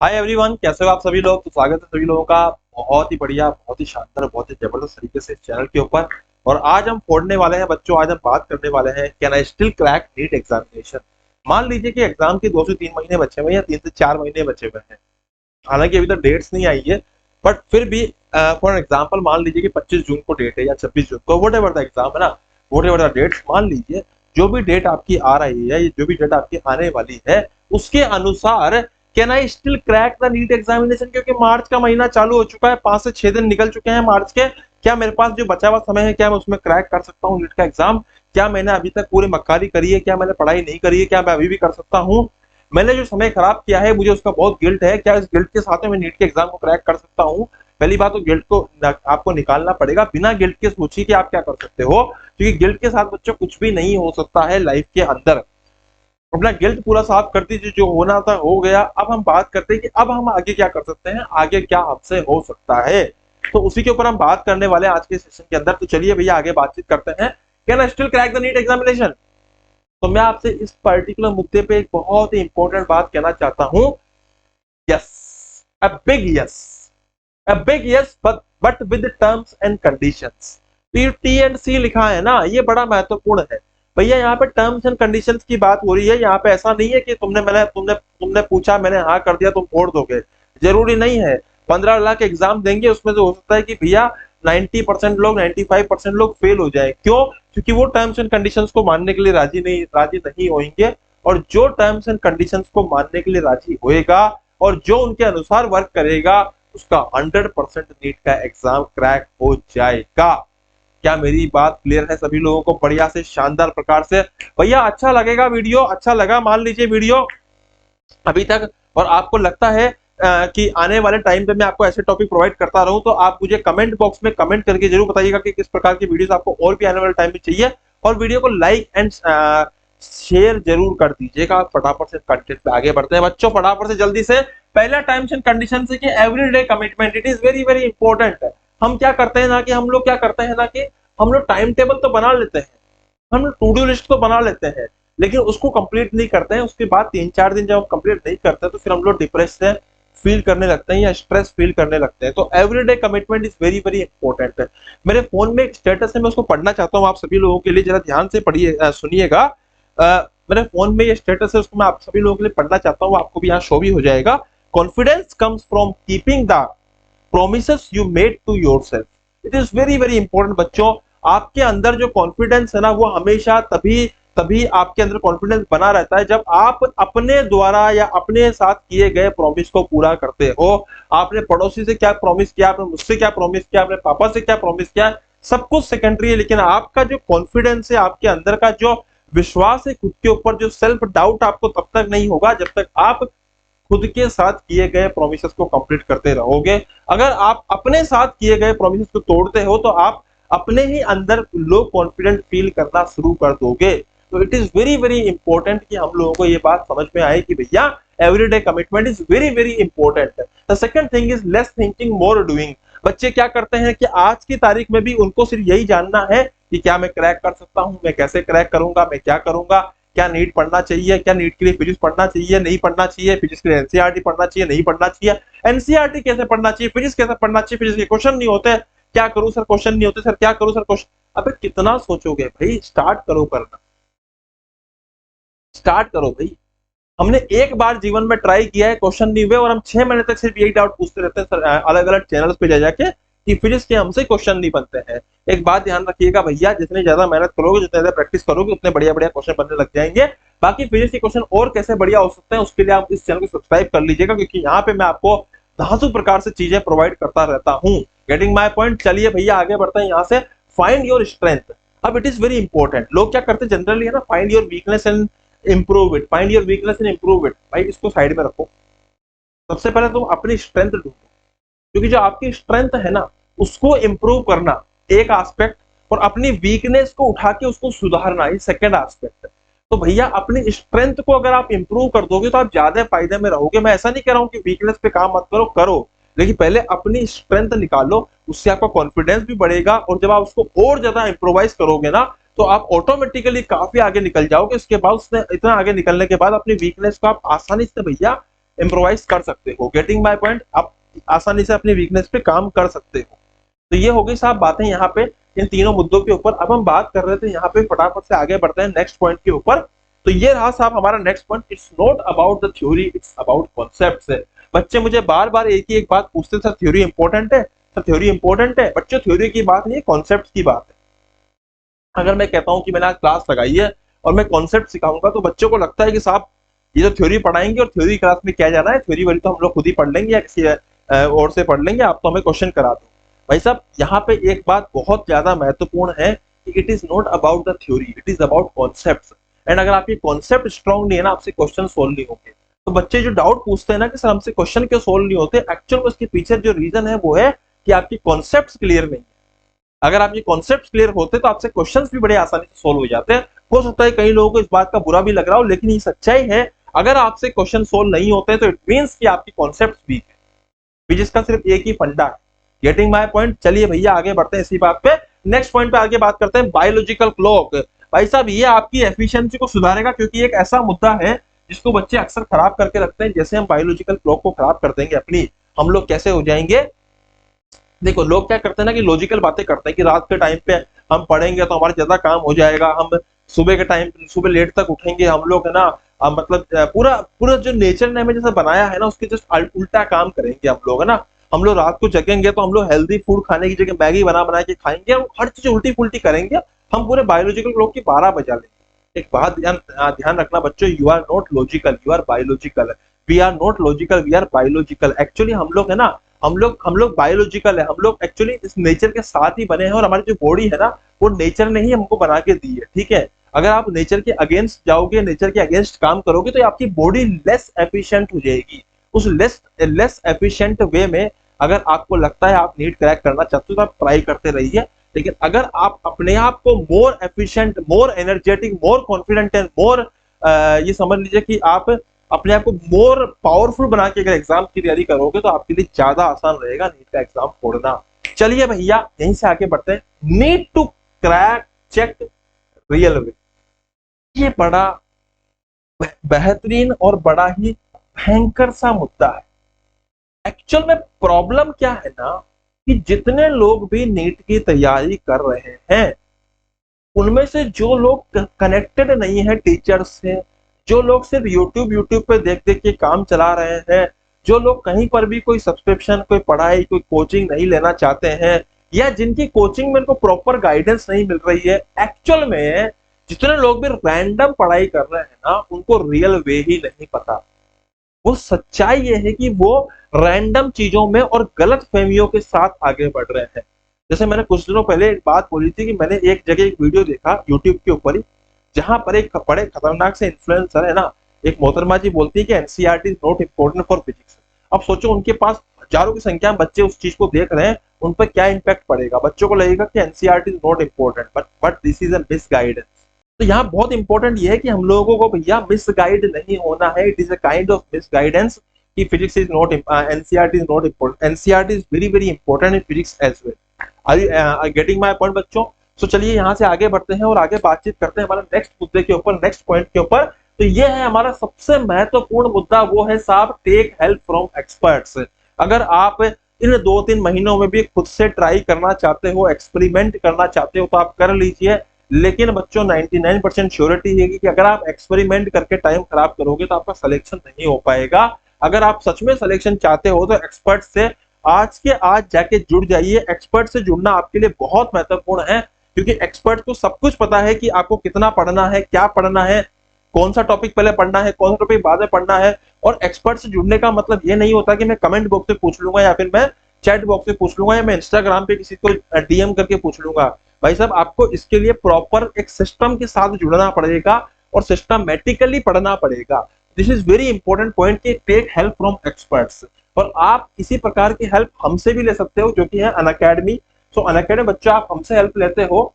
Hi everyone, कैसे हो आप सभी लोग। तो स्वागत है सभी लोगों का बहुत ही बढ़िया, बहुत ही शानदार, बहुत ही जबरदस्त तरीके से इस चैनल के ऊपर। और आज हम फोड़ने वाले हैं बच्चों, आज हम बात करने वाले हैं can I still crack NEET examination. मान लीजिए कि एग्जाम के 2 से 3 महीने बचे हुए हैं या 3 से 4 महीने बचे हुए हैं। हालांकि अभी तक डेट्स नहीं आई है, बट फिर भी फॉर एग्जाम्पल मान लीजिए कि 25 जून को डेट है या 26 जून को, वट एवर द एग्जाम है ना, वट एवर द डेट्स, मान लीजिए जो भी डेट आपकी आ रही है, जो भी डेट आपकी आने वाली है, उसके अनुसार can I still crack the NEET examination. क्योंकि मार्च का महीना चालू हो चुका है, 5 से 6 दिन निकल चुके हैं मार्च के। क्या मेरे पास जो बचा हुआ समय है, क्या मैं उसमें क्रैक कर सकता हूँ नीट का एग्जाम? क्या मैंने अभी तक पूरी मक्कारी करी है? क्या मैंने पढ़ाई नहीं करी है? क्या मैं अभी भी कर सकता हूँ? मैंने जो समय खराब किया है, मुझे उसका बहुत गिल्ट है। क्या इस गिल्ट के साथ में मैं नीट के एग्जाम को क्रैक कर सकता हूँ? पहली बात तो गिल्ट को आपको निकालना पड़ेगा। बिना गिल्ट के सोचिए कि आप क्या कर सकते हो, क्योंकि गिल्ट के साथ बच्चों कुछ भी नहीं हो सकता है लाइफ के अंदर। अपना गिल्ट पूरा साफ कर दीजिए, जो होना था हो गया। अब हम बात करते हैं कि अब हम आगे क्या कर सकते हैं, आगे क्या हमसे हो सकता है। तो उसी के ऊपर हम बात करने वाले हैं आज के सेशन के अंदर। तो चलिए भैया आगे बातचीत करते हैं। Can I still crack the NEET examination? तो मैं आपसे इस पर्टिकुलर मुद्दे पे एक बहुत ही इंपॉर्टेंट बात कहना चाहता हूं। Yes, a big yes, a big yes, but with terms and conditions. T and C लिखा है ना, ये बड़ा महत्वपूर्ण है भैया। यहाँ पे टर्म्स एंड कंडीशंस की बात हो रही है। यहाँ पे ऐसा नहीं है कि तुमने पूछा, मैंने हाँ कर दिया, तुम फोड़ दोगे। जरूरी नहीं है। 15 लाख एग्जाम देंगे, उसमें से हो सकता है कि भैया 90% लोग, 95% लोग फेल हो जाए। क्यों? क्योंकि वो टर्म्स एंड कंडीशंस को मानने के लिए राजी नहीं होंगे। और जो टर्म्स एंड कंडीशंस को मानने के लिए राजी होएगा और जो उनके अनुसार वर्क करेगा, उसका 100% नीट का एग्जाम क्रैक हो जाएगा। क्या मेरी बात क्लियर है सभी लोगों को? बढ़िया से शानदार प्रकार से भैया। अच्छा लगेगा वीडियो, अच्छा लगा मान लीजिए वीडियो अभी तक, और आपको लगता है कि आने वाले टाइम पे मैं आपको ऐसे टॉपिक प्रोवाइड करता रहूं, तो आप मुझे कमेंट बॉक्स में कमेंट करके जरूर बताइएगा कि किस प्रकार की वीडियोस आपको और भी आने वाले टाइम में चाहिए। और वीडियो को लाइक एंड शेयर जरूर कर दीजिएगा। फटाफट से कंटेंट पे आगे बढ़ते हैं बच्चों, फटाफट से जल्दी से। पहला टर्म्स एंड कंडीशन है कि everyday commitment, it is very very important. हम क्या करते हैं ना कि हम लोग क्या करते हैं ना कि हम लोग टाइम टेबल तो बना लेते हैं, हम टू डू लिस्ट तो बना लेते हैं, लेकिन उसको कंप्लीट नहीं करते हैं। उसके बाद 3-4 दिन जब हम कंप्लीट नहीं करते तो फिर हम लोग डिप्रेस फील करने लगते हैं या स्ट्रेस फील करने लगते हैं। तो everyday commitment is very very important है। मेरे फोन में एक स्टेटस है, मैं उसको पढ़ना चाहता हूँ आप सभी लोगों के लिए, जरा ध्यान से पढ़िए, सुनिएगा। मेरे फोन में ये स्टेटस है, उसको मैं आप सभी लोगों के लिए पढ़ना चाहता हूँ, आपको भी यहाँ शो भी हो जाएगा। Confidence comes from keeping the promises you made to yourself. It is very very important बच्चों। आपके अंदर जो कॉन्फिडेंस है ना, वो हमेशा तभी तभी आपके अंदर कॉन्फिडेंस बना रहता है जब आप अपने द्वारा या अपने साथ किए गए प्रॉमिस को पूरा करते हो। आपने पड़ोसी से क्या प्रॉमिस किया, आपने मुझसे क्या प्रॉमिस किया, आपने पापा से क्या प्रॉमिस किया, सब कुछ सेकेंडरी है। लेकिन आपका जो कॉन्फिडेंस है, आपके अंदर का जो विश्वास है खुद के ऊपर, जो सेल्फ डाउट आपको तब तक नहीं होगा जब तक आप खुद के साथ किए गए प्रोमिसेस को कंप्लीट करते रहोगे। अगर आप अपने साथ किए गए प्रोमिसेस को तोड़ते हो तो आप अपने ही अंदर लो कॉन्फिडेंट फील करना शुरू कर दोगे। तो it is very very important कि हम लोगों को ये बात समझ में आए कि भैया everyday commitment is very very important. The second thing is less thinking more doing. बच्चे क्या करते हैं कि आज की तारीख में भी उनको सिर्फ यही जानना है कि क्या मैं क्रैक कर सकता हूं, मैं कैसे क्रैक करूंगा, मैं क्या करूंगा, क्या नीट पढ़ना चाहिए, क्या नीट के लिए फिजिक्स पढ़ना चाहिए, नहीं पढ़ना चाहिए, फिजिक्स के लिए एनसीईआरटी पढ़ना चाहिए, नहीं पढ़ना चाहिए, एनसीईआरटी कैसे पढ़ना चाहिए, फिजिक्स कैसे पढ़ना चाहिए, फिजिक्स के क्वेश्चन नहीं होते, क्या करूं सर, क्वेश्चन नहीं होते सर, क्या करूं सर क्वेश्चन। अबे कितना सोचोगे भाई, स्टार्ट करो करना, स्टार्ट करो भाई। हमने एक बार जीवन में ट्राई किया है, क्वेश्चन नहीं हुए, और हम 6 महीने तक सिर्फ यही डाउट पूछते रहते हैं सर, अलग अलग चैनल्स पे जा जाके कि फिजिक्स के हमसे क्वेश्चन नहीं बनते हैं। एक बात ध्यान रखिएगा भैया, जितनी ज्यादा मेहनत करोगे, जितनी ज्यादा प्रैक्टिस करोगे, उतने बढ़िया बढ़िया क्वेश्चन बनने लग जाएंगे। बाकी फिजिक्स के क्वेश्चन और कैसे बढ़िया हो सकते हैं, उसके लिए आप इस चैनल को सब्सक्राइब कर लीजिएगा, क्योंकि यहाँ पे मैं आपको धांसू प्रकार से चीजें प्रोवाइड करता रहता हूँ। Getting my point. चलिए भैया आगे बढ़ते हैं यहाँ से। Find your strength. अब इट इज वेरी इंपॉर्टेंट। लोग क्या करते हैं जनरली है ना, find your weakness and improve it, find your weakness and improve it. भाई इसको साइड में रखो, सबसे पहले तुम अपनी स्ट्रेंथ ढूंढो, क्योंकि जो आपकी स्ट्रेंथ है ना, उसको इंप्रूव करना एक एस्पेक्ट, और अपनी वीकनेस को उठा के उसको सुधारना ये सेकंड एस्पेक्ट है। तो भैया अपनी स्ट्रेंथ को अगर आप इंप्रूव कर दोगे तो आप ज्यादा फायदे में रहोगे। मैं ऐसा नहीं कह रहा हूं कि वीकनेस पे काम मत करो, करो, लेकिन पहले अपनी स्ट्रेंथ निकालो, उससे आपका कॉन्फिडेंस भी बढ़ेगा। और जब आप उसको और ज्यादा इंप्रोवाइज करोगे ना, तो आप ऑटोमेटिकली काफी आगे निकल जाओगे। इसके बाद उसने इतना आगे निकलने के बाद अपनी वीकनेस को आप आसानी से भैया इम्प्रोवाइज कर सकते हो। गेटिंग माय पॉइंट, आप आसानी से अपनी वीकनेस पे काम कर सकते हो। तो ये हो गई साहब बातें यहाँ पे इन तीनों मुद्दों के ऊपर। अब हम बात कर रहे थे यहाँ पे, फटाफट से आगे बढ़ते हैं नेक्स्ट पॉइंट के ऊपर। तो ये रहा साहब हमारा next point, it's not about the theory, it's about concepts. बच्चे मुझे बार बार एक ही एक बात पूछते, सर थ्योरी इंपॉर्टेंट है, सर थ्योरी इंपॉर्टेंट है। बच्चों थ्योरी की बात नहीं है, कॉन्सेप्ट की बात है। अगर मैं कहता हूँ कि मैंने आज क्लास लगाई है और मैं कॉन्सेप्ट सिखाऊंगा, तो बच्चों को लगता है कि साहब ये तो थ्योरी पढ़ाएंगे और थ्योरी क्लास में क्या जाना है, थ्योरी वाली तो हम लोग खुद ही पढ़ लेंगे या किसी और से पढ़ लेंगे, आप तो हमें क्वेश्चन करा दो। भाई साहब यहाँ पे एक बात बहुत ज्यादा महत्वपूर्ण है कि it is not about the theory, it is about concept. And अगर आपके कॉन्सेप्ट स्ट्रॉन्ग नहीं है ना, आपसे क्वेश्चन सोल्व नहीं होंगे। तो बच्चे जो डाउट पूछते हैं ना कि सर हमसे क्वेश्चन क्यों सोल्व नहीं होते, एक्चुअल में उसके पीछे जो रीजन है वो है कि आपकी कॉन्सेप्ट क्लियर नहीं है। अगर आपके कॉन्सेप्ट क्लियर होते तो आपसे क्वेश्चंस भी बड़े आसानी से सोल्व हो जाते हैं। हो सकता है कई लोगों को इस बात का बुरा भी लग रहा हो, लेकिन ये सच्चाई है। अगर आपसे क्वेश्चन सोल्व नहीं होते तो इट मींस कि आपकी कॉन्सेप्ट वीक है, जिसका सिर्फ एक ही फंडा है। Getting my point. चलिए भैया आगे बढ़ते हैं इसी बात पे, नेक्स्ट पॉइंट पे आगे बात करते हैं, बायोलॉजिकल क्लॉक। भाई साहब ये आपकी एफिशिएंसी को सुधारेगा, क्योंकि एक ऐसा मुद्दा है जिसको बच्चे अक्सर खराब करके रखते हैं। जैसे हम बायोलॉजिकल क्लॉक को खराब कर देंगे अपनी, हम लोग कैसे हो जाएंगे। देखो लोग क्या करते हैं ना कि लॉजिकल बातें करते हैं कि रात के टाइम पे हम पढ़ेंगे तो हमारा ज्यादा काम हो जाएगा, हम सुबह के टाइम सुबह लेट तक उठेंगे हम लोग, है ना। मतलब पूरा पूरा जो नेचर ने हमें जैसा बनाया है ना, उसके जस्ट उल्टा काम करेंगे हम लोग, है ना। हम लोग रात को जगेंगे तो हम लोग हेल्दी फूड खाने की जगह मैगी बना के खाएंगे और हर चीज उल्टी पुल्टी करेंगे। हम पूरे बायोलॉजिकल क्लॉक की 12 बजा लेंगे। एक बात ध्यान रखना बच्चों, you are not logical, you are biological. We are not logical, we are biological. Actually हम लोग है ना, हम लोग बायोलॉजिकल है, हम लोग एक्चुअली इस नेचर के साथ ही बने हैं। और हमारी जो बॉडी है ना, वो नेचर ने ही हमको बना के दी है, ठीक है। अगर आप नेचर के अगेंस्ट जाओगे, नेचर के अगेंस्ट काम करोगे, तो आपकी बॉडी लेस एफिशिएंट हो जाएगी। उस लेस एफिशिएंट वे में अगर आपको लगता है आप नीट क्रैक करना चाहते हो तो आप ट्राई करते रहिए। लेकिन अगर आप अपने आप को more efficient, more energetic, more confident and more ये समझ लीजिए कि आप अपने आप को मोर पावरफुल बना के अगर एग्जाम की तैयारी करोगे तो आपके लिए ज्यादा आसान रहेगा नीट का एग्जाम फोड़ना। चलिए भैया यहीं से आगे बढ़ते हैं, need to crack check real way. ये बड़ा बेहतरीन और बड़ा ही भयंकर सा मुद्दा है। एक्चुअल में प्रॉब्लम क्या है ना, कि जितने लोग भी नीट की तैयारी कर रहे हैं, उनमें से जो लोग कनेक्टेड नहीं है टीचर से, जो लोग सिर्फ यूट्यूब पे देख देख के काम चला रहे हैं, जो लोग कहीं पर भी कोई सब्सक्रिप्शन, कोई पढ़ाई, कोई कोचिंग नहीं लेना चाहते हैं, या जिनकी कोचिंग में उनको प्रॉपर गाइडेंस नहीं मिल रही है, एक्चुअल में जितने लोग भी रैंडम पढ़ाई कर रहे हैं ना, उनको रियल वे ही नहीं पता। वो सच्चाई ये है कि वो रैंडम चीजों में और गलत फहमियों के साथ आगे बढ़ रहे हैं। जैसे मैंने कुछ दिनों पहले एक बात बोली थी कि मैंने एक जगह एक वीडियो देखा यूट्यूब के ऊपर ही, जहां पर एक बड़े खतरनाक से इन्फ्लुएंसर है ना, एक मोहतरमा जी बोलती है कि NCERT is not important for physics. अब सोचो उनके पास हजारों की संख्या में बच्चे उस चीज को देख रहे हैं, उन पर क्या इम्पैक्ट पड़ेगा। बच्चों को लगेगा कि NCERT is not important, but this is a misguidance. तो यहाँ बहुत इंपॉर्टेंट ये है कि हम लोगों को भैया मिसगाइड नहीं होना है। It is a kind of misguidance कि physics is not NCERT is not important, NCERT is very very important in physics as well. Are you getting my point बच्चों। तो चलिए यहाँ से आगे बढ़ते हैं और आगे बातचीत करते हैं हमारे नेक्स्ट मुद्दे के ऊपर, नेक्स्ट पॉइंट के ऊपर। तो ये है हमारा सबसे महत्वपूर्ण मुद्दा, वो है साहब टेक हेल्प फ्रॉम एक्सपर्ट्स। अगर आप इन 2-3 महीनों में भी खुद से ट्राई करना चाहते हो, एक्सपेरिमेंट करना चाहते हो, तो आप कर लीजिए। लेकिन बच्चों 99% श्योरिटी है कि अगर आप एक्सपेरिमेंट करके टाइम खराब करोगे तो आपका सिलेक्शन नहीं हो पाएगा। अगर आप सच में सिलेक्शन चाहते हो तो एक्सपर्ट से आज के आज जाके जुड़ जाइए। एक्सपर्ट से जुड़ना आपके लिए बहुत महत्वपूर्ण है, क्योंकि एक्सपर्ट को सब कुछ पता है कि आपको कितना पढ़ना है, क्या पढ़ना है, कौन सा टॉपिक पहले पढ़ना है, कौन सा टॉपिक बाद में पढ़ना है। और एक्सपर्ट से जुड़ने का मतलब ये नहीं होता कि मैं कमेंट बॉक्स से पूछ लूंगा, या फिर मैं चैट बॉक्स से पूछ लूंगा, या मैं इंस्टाग्राम पे किसी को डीएम करके पूछ लूंगा। भाई साहब आपको इसके लिए प्रॉपर एक सिस्टम के साथ जुड़ना पड़ेगा और सिस्टमैटिकली पढ़ना पड़ेगा। This is very important point कि टेक हेल्प फ्रॉम एक्सपर्ट्स। और आप इसी प्रकार की हेल्प हमसे भी ले सकते हो, जो कि है अनअकैडमी। सो अनअकैडमी बच्चों आप हमसे हेल्प लेते हो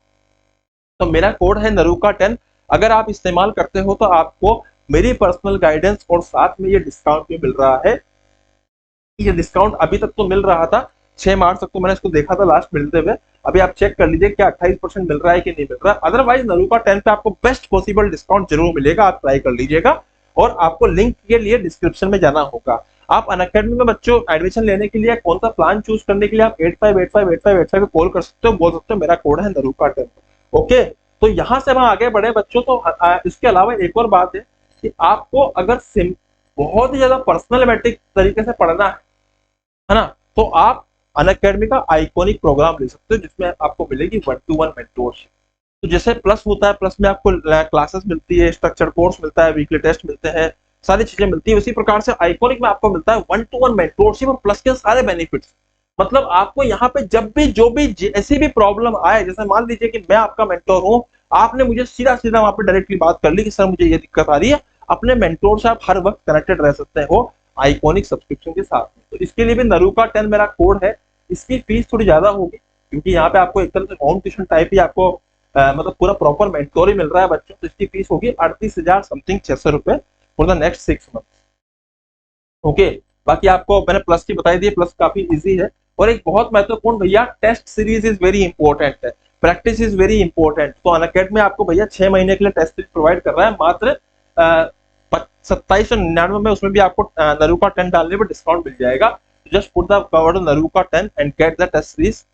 तो मेरा कोड है नरूका10। अगर आप इस्तेमाल करते हो तो आपको मेरी पर्सनल गाइडेंस और साथ में ये डिस्काउंट भी मिल रहा है। ये डिस्काउंट अभी तक तो मिल रहा था, 6 मार्च तक तो मैंने इसको देखा था लास्ट मिलते हुए। अभी आप चेक कर लीजिए क्या 28% मिल रहा है कि नहीं मिल रहा है। अदरवाइज नरूका10 पे आपको बेस्ट पॉसिबल डिस्काउंट जरूर मिलेगा, आप ट्राई कर लीजिएगा। और आपको लिंक के लिए डिस्क्रिप्शन में जाना होगा। आप अनअकैडमी में बच्चों एडमिशन लेने के लिए कौन सा प्लान चूज करने के लिए आप 85858585 पे कॉल कर सकते हो, बोल सकते हो मेरा कोड है नरूका10। ओके, तो यहाँ से हम आगे बढ़े बच्चों, तो इसके अलावा एक और बात है कि आपको अगर बहुत ही ज्यादा पर्सनल मैट्रिक तरीके से पढ़ना है ना, तो आप अनअकैडमी का आइकॉनिक प्रोग्राम ले सकते हो जिसमें आपको मिलेगी 1-to-1 मेंटोरशिप। तो जैसे प्लस होता है, प्लस में आपको क्लासेस मिलती है, स्ट्रक्चर्ड कोर्स मिलता है, वीकली टेस्ट मिलते हैं, सारी चीजें मिलती है, उसी प्रकार से आइकॉनिक में आपको मिलता है 1-to-1 मेंटोरशिप और प्लस के सारे बेनिफिट्स। मतलब आपको यहाँ पे जब भी जो भी ऐसी भी प्रॉब्लम आए, जैसे मान लीजिए कि मैं आपका मेंटोर हूँ, आपने मुझे सीधा सीधा वहां पे डायरेक्टली बात कर ली कि सर मुझे ये दिक्कत आ रही है, अपने मेंटोर से आप हर वक्त कनेक्टेड रह सकते हो आइकॉनिक सब्सक्रिप्शन के साथ। तो इसके लिए भी नरूका10 मेरा कोड है। इसकी फीस थोड़ी ज्यादा होगी क्योंकि यहाँ पे आपको एक तरह से होम ट्यूशन टाइप ही आपको मतलब पूरा प्रॉपर मेंटोर ही मिल रहा है बच्चों। तो इसकी फीस होगी 38,000 समथिंग 600 रुपए for the next 6 month. Okay, बाकी आपको मैंने प्लस की बताई दी, प्लस काफी इजी है। और एक बहुत महत्वपूर्ण भैया, test series is very important है, प्रैक्टिस इज वेरी इंपॉर्टेंट। तो अनअकैडमी आपको भैया 6 महीने के लिए टेस्ट सीरीज प्रोवाइड कर रहा है मात्र 2799 में। उसमें भी आपको नरूका10 डालने पर डिस्काउंट मिल जाएगा। जस्ट पुट द कवर्ड नरूका10 and get the test series,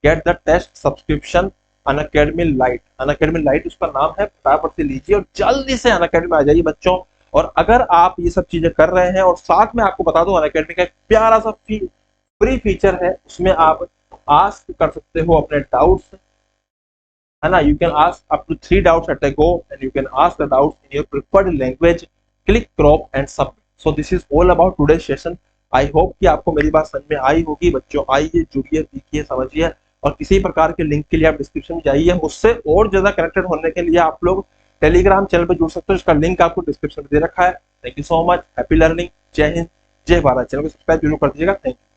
get the test subscription Unacademy Lite. Unacademy Lite उसका नाम है, फटाफट से लीजिए और जल्दी से अनअकैडमी आ जाइए बच्चों। और अगर आप ये सब चीजें कर रहे हैं, और साथ में आपको बता दो अनअकैडमी का एक प्यारा सा फ्री फीचर है, उसमें आप आस्क कर सकते हो अपने डाउट्स, है ना। You can ask up to 3 doubts at a go and you can ask the doubts in your preferred language, click crop and submit. So this is all about today session. I hope कि आपको मेरी बात समझ में आई होगी बच्चों। आइए, जुड़िए, सीखिए, समझिए, और किसी प्रकार के लिंक के लिए आप डिस्क्रिप्शन में जाइए। मुझसे और ज्यादा कनेक्टेड होने के लिए आप लोग टेलीग्राम चैनल पर जुड़ सकते हो, इसका लिंक आपको डिस्क्रिप्शन में दे रखा है। Thank you so much, happy learning, जय हिंद, जय भारत। चैनल को सब्सक्राइब जरूर कर दीजिएगा। Thank you.